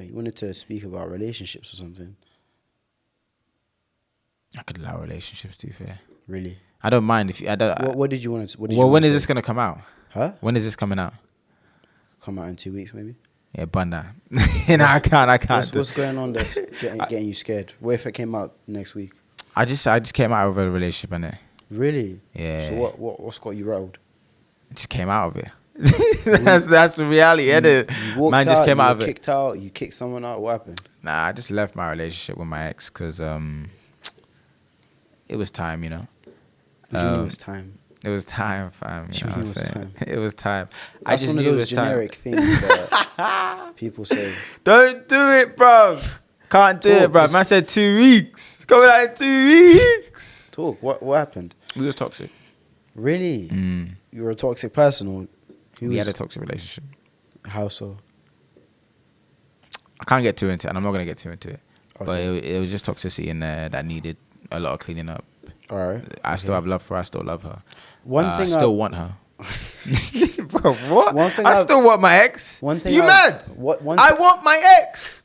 you wanted to speak about relationships or something. I could allow relationships, to be fair. Really? I don't mind if you. I don't. What did you want to? What did Well, you when want is to this say? gonna come out? Huh? When is this coming out? Come out in 2 weeks, maybe. Yeah, bunda. No, I can't. What's going on that's getting you scared? What if it came out next week? I just came out of a relationship, innit? Really? Yeah. So what's got you rattled? I just came out of it. that's the reality, innit? You walked Man just out, came you out were of it. kicked out. You kicked someone out. What happened? Nah, I just left my relationship with my ex because it was time, you know. What do you mean it was time? It was time, fam. You know what I'm it was saying? time? It was time. I That's just one of knew it those was time. generic things that people say. Don't do it, bro. Can't do it, bro. Man said 2 weeks. It's coming out in 2 weeks. Talk. What happened? We were toxic. Really? You were a toxic person, or We had a toxic relationship. How so? I can't get too into it, and I'm not gonna get too into it. Okay. But it was just toxicity in there that needed a lot of cleaning up. All right. I still have love for her. I still love her. One I thing still want her. Bro, what? One thing I I've- still want my ex. One thing You I've- mad? I want my ex.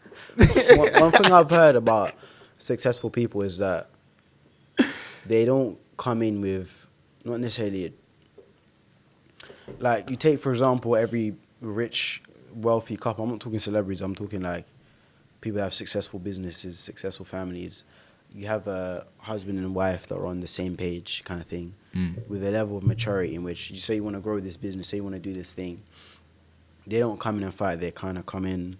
one thing I've heard about successful people is that they don't come in with not necessarily like you take for example every rich wealthy couple. I'm not talking celebrities. I'm talking like people that have successful businesses, successful families. You have a husband and wife that are on the same page kind of thing with a level of maturity in which you say you want to grow this business, say you want to do this thing. They don't come in and fight. They kind of come in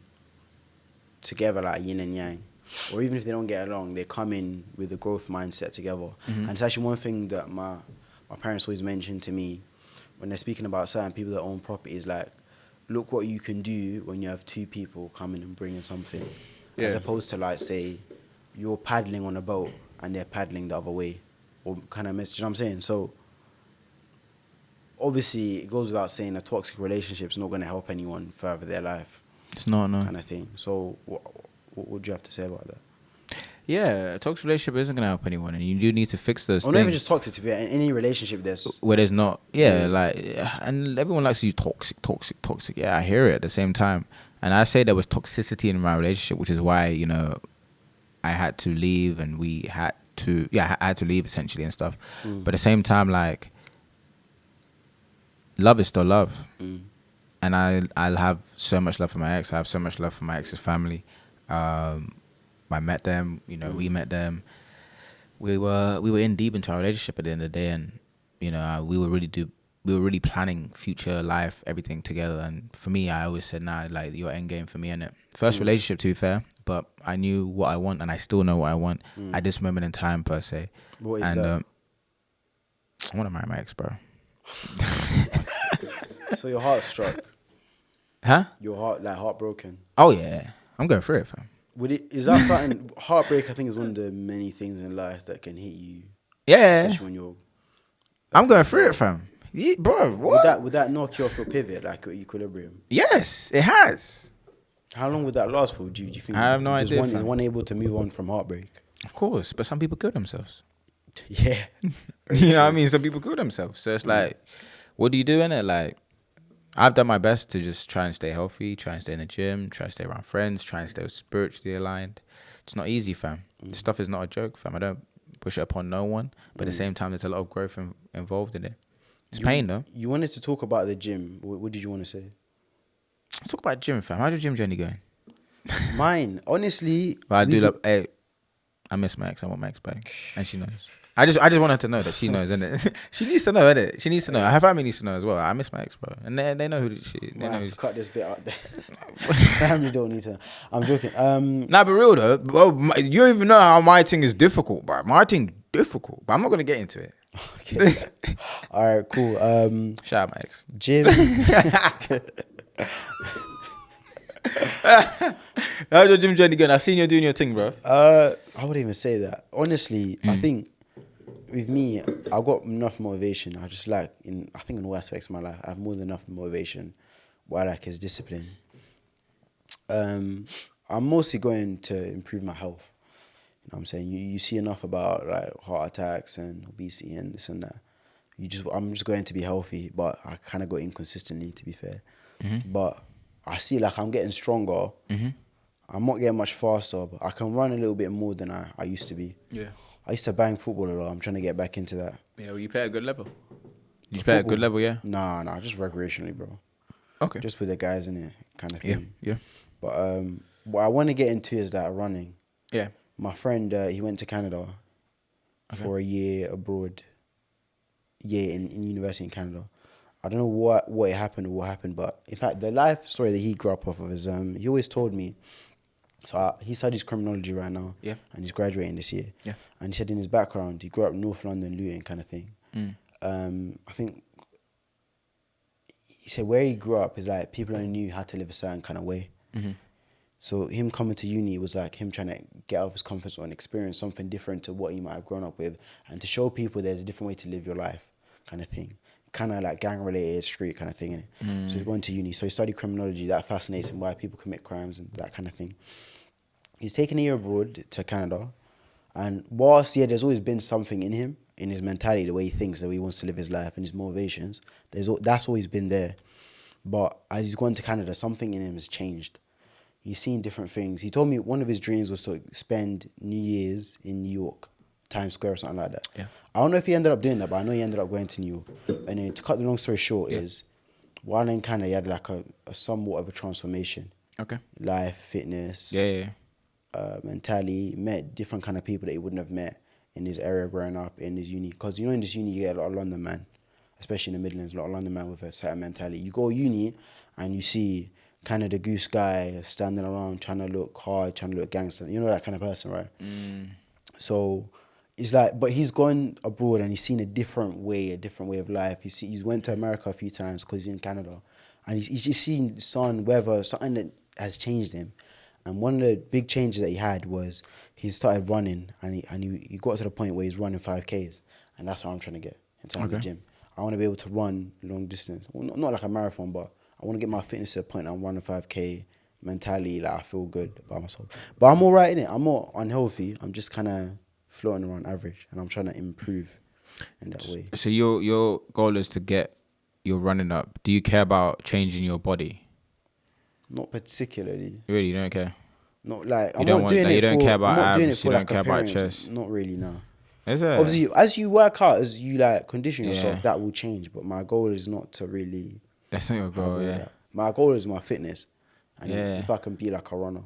together like yin and yang. Or even if they don't get along, they come in with a growth mindset together. And it's actually one thing that my parents always mention to me when they're speaking about certain people that own properties, like, look what you can do when you have two people coming and bringing something. Yeah. As opposed to, like, say, you're paddling on a boat and they're paddling the other way. Or kind of message, you know what I'm saying? So, obviously, it goes without saying a toxic relationship's not going to help anyone further their life. It's not, no. Kind of thing. So, what would you have to say about that? Yeah, a toxic relationship isn't gonna help anyone, and you do need to fix those Or things. not even just toxic, to be in any relationship, there's... Where there's not, and everyone likes to use toxic. Yeah, I hear it at the same time, and I say there was toxicity in my relationship, which is why I had to leave, and I had to leave essentially and stuff. But at the same time, like, love is still love, and I'll have so much love for my ex. I have so much love for my ex's family. I met them, we met them. We were in deep into our relationship at the end of the day, and we were really planning future life, everything together. And for me, I always said, nah, like, your end game for me, innit? First relationship, to be fair, but I knew what I want, and I still know what I want at this moment in time, per se. What is that? I want to marry my ex, bro. So your heart's struck. Huh? Your heart, like, heartbroken. Oh yeah, I'm going for it, fam. Is that something... Heartbreak, I think, is one of the many things in life that can hit you. Yeah. Especially when you're... I'm going for it, fam. Yeah, bro, what? Would that knock you off your pivot, like your equilibrium? Yes, it has. How long would that last for? Do you think? I have no idea, Is fam. one able to move on from heartbreak? Of course, but some people kill themselves. Yeah. You know what I mean? Some people kill themselves. So it's like, what do you do in it? Like, I've done my best to just try and stay healthy, try and stay in the gym, try and stay around friends, try and stay spiritually aligned. It's not easy, fam. This stuff is not a joke, fam. I don't push it upon no one, but at the same time, there's a lot of growth involved in it. It's pain, though. You wanted to talk about the gym. What did you want to say? Let's talk about gym, fam. How's your gym journey going? Mine, honestly. Well, I do love. Hey, I miss my ex. I want my ex back, and she knows. I just want her to know that she knows, innit? She needs to know, innit? She needs to know. Her family needs to know as well. I miss my ex, bro, and they know who she. They I know have who to cut this bit out there. Family don't need to. I'm joking. Nah, but real though. Well, you don't even know how my thing is difficult, bro. My thing difficult, but I'm not gonna get into it. Okay. All right. Cool. Shout out my ex. Gym. How's your gym journey going? I've seen you doing your thing, bro. I wouldn't even say that. Honestly, I think with me, I've got enough motivation. I just like I think in all aspects of my life, I have more than enough motivation. What I like is discipline. I'm mostly going to improve my health. You know what I'm saying? You see enough about like heart attacks and obesity and this and that. I'm just going to be healthy, but I kind of go inconsistently, to be fair. But I see like I'm getting stronger, I'm not getting much faster, but I can run a little bit more than I used to be. Yeah. I used to bang football a lot. I'm trying to get back into that. Yeah, well, you play at a good level. You play at a good level, yeah? Nah, just recreationally, bro. Okay. Just with the guys in it, kind of thing. Yeah. But what I want to get into is that running. Yeah. My friend, he went to Canada for a year abroad. Year in university in Canada. I don't know what happened, but in fact, the life story that he grew up off of is he always told me. So he studies criminology right now, Yeah. and he's graduating this year. Yeah. And he said in his background, he grew up in North London, Luton kind of thing. I think he said where he grew up is like people only knew how to live a certain kind of way. So him coming to uni was like him trying to get out of his comfort zone, experience something different to what he might have grown up with, and to show people there's a different way to live your life, kind of thing. Kind of like gang-related, street kind of thing, innit? So he's going to uni. So he studied criminology. That fascinates him, why people commit crimes and that kind of thing. He's taken a year abroad to Canada, and whilst, there's always been something in him, in his mentality, the way he thinks, the way he wants to live his life, and his motivations, that's always been there. But as he's gone to Canada, something in him has changed. He's seen different things. He told me one of his dreams was to spend New Year's in New York, Times Square or something like that. Yeah. I don't know if he ended up doing that, but I know he ended up going to New York. And then, to cut the long story short, is while in Canada, he had like a somewhat of a transformation. Okay. Life, fitness, mentality, met different kind of people that he wouldn't have met in his area growing up, in his uni. Because, in this uni, you get a lot of London man, especially in the Midlands, a lot of London man with a certain mentality. You go uni and you see kind of the goose guy standing around trying to look hard, trying to look gangster. You know that kind of person, right? So it's like, but he's gone abroad and he's seen a different way of life. He's went to America a few times because he's in Canada, and he's just seen sun, weather, something that has changed him. And one of the big changes that he had was he started running, and he got to the point where he's running 5Ks, and that's what I'm trying to get in terms of the gym. I want to be able to run long distance, well, not like a marathon, but I want to get my fitness to the point I'm running 5K mentally, like I feel good about myself. But I'm all right in it. I'm not unhealthy. I'm just kind of floating around average, and I'm trying to improve in that way. So your goal is to get your running up. Do you care about changing your body? Not particularly. Really, you don't care? Not like you don't care about abs. You don't like care about appearance. chest. Not really, no. Is it? Obviously, as you work out, as you like condition yourself, that will change. But my goal is not to really. That's not your goal, yeah. That. My goal is my fitness, and Yeah. if I can be like a runner,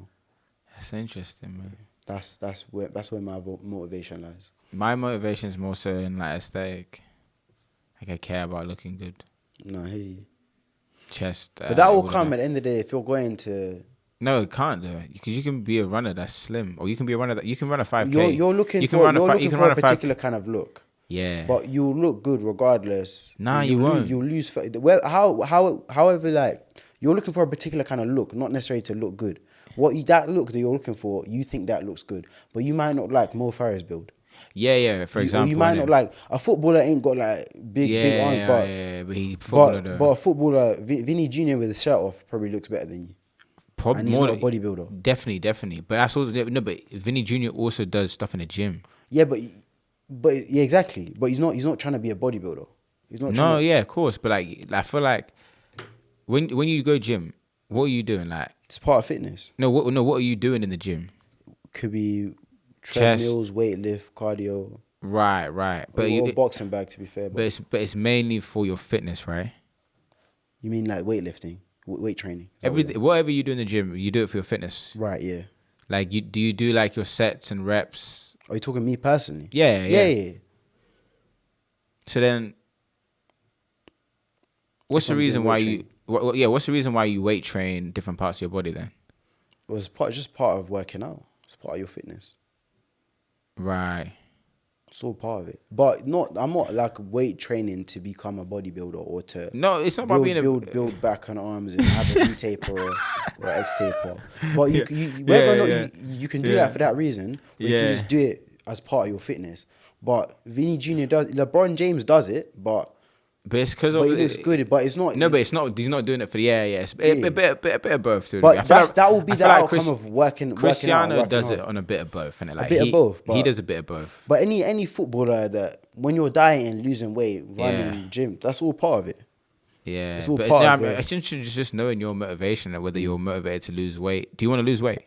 That's interesting, man. that's where my motivation lies. My motivation is more so in like aesthetic. Like I care about looking good. No, I hear you. Chest. But that will come at the end of the day if you're going to. No, it can't do it because you can be a runner that's slim, or you can be a runner that you can run a 5K. You're looking for a particular kind of look. Yeah. But you'll look good regardless. Nah, you won't. You'll lose. However, like you're looking for a particular kind of look, not necessarily to look good. That look that you're looking for, you think that looks good, but you might not like Mo Farah's build. Yeah. For example, you might not like a footballer ain't got like big arms, but he footballer. But a footballer, Vinny Jr. with his shirt off probably looks better than you. And he's not a bodybuilder. Definitely. But that's also But Vinny Jr. also does stuff in the gym. Yeah, but yeah, exactly. But he's not trying to be a bodybuilder. He's not. No, yeah, of course. But like, I feel like when you go gym, what are you doing? Like, it's part of fitness. What are you doing in the gym? Could be treadmills, weightlift, cardio. Right. But or boxing bag, to be fair. But it's mainly for your fitness, right? You mean like weightlifting, weight training? Whatever you do in the gym, you do it for your fitness. Right. Yeah. Like do you do like your sets and reps? Are you talking me personally? Yeah. So then, what's the reason why you? What's the reason why you weight train different parts of your body then? Well, it's just part of working out. It's part of your fitness. Right. It's all part of it. But I'm not like weight training to become a bodybuilder or to. No, it's not about being build back on arms and have a V-taper or X-taper. But whether or not you can do that for that reason, or you can just do it as part of your fitness. But Vinny Jr. does. LeBron James does it, but it's because he looks good. But it's not. No, but it's not. He's not doing it for It's a bit of both. Too. But that will be the outcome of working. Cristiano does it on a bit of both, and like a bit of both. He does a bit of both. But any footballer that when you're dieting, losing weight, running, gym, that's all part of it. Yeah, it's all part of it. It's just knowing your motivation and whether you're motivated to lose weight. Do you want to lose weight?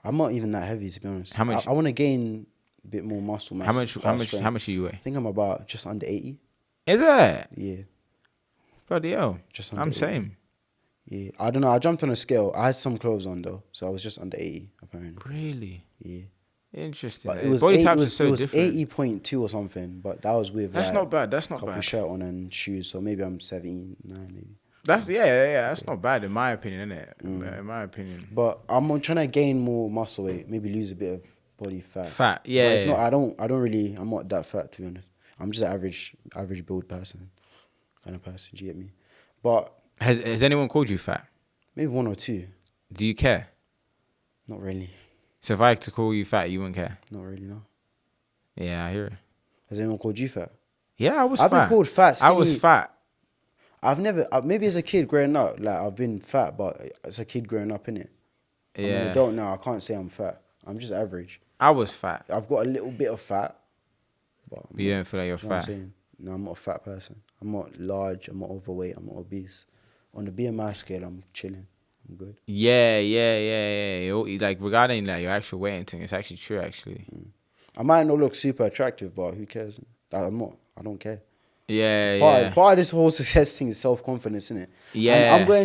I'm not even that heavy, to be honest. How much- I want to gain a bit more muscle mass. How much do you weigh? I think I'm about just under 80. Is it? Yeah, Bloody hell. just under I'm 80. same. Yeah, I don't know. I jumped on a scale. I had some clothes on though, so I was just under 80 apparently. Really? Yeah, Interesting. but it was Body 80, types it are so was different. 80.2 or something. But that was with That's like, not bad. That's not couple bad. shirt on and shoes. So maybe I'm 79 maybe. That's That's not bad in my opinion, innit? In my opinion. But I'm trying to gain more muscle weight. Maybe lose a bit of body fat. Fat, But yeah. it's not. I don't really. I'm not that fat, to be honest. I'm just an average build person, kind of person. Do you get me? But Has anyone called you fat? maybe one or two. Do you care? Not really. So if I had to call you fat, you wouldn't care. Not really. No. Yeah, I hear it. Has anyone called you fat? Yeah, I was I've fat. been called fat. I was skinny. fat. I've never. Maybe as a kid growing up, like I've been fat, but as a kid growing up, innit? I'm an Yeah. adult now. I can't say I'm fat. I'm just average. I was fat. I've got a little bit of fat, but But you don't feel like you're you know what I'm fat. saying? No, I'm not a fat person. I'm not large. I'm not overweight. I'm not obese. On the BMI scale, I'm chilling. I'm good. Yeah. Like regarding like your actual weight and thing, it's actually true. Actually. I might not look super attractive, but who cares? Like, I'm not. I don't care. Yeah. Part of this whole success thing is self-confidence, innit? Yeah. And I'm going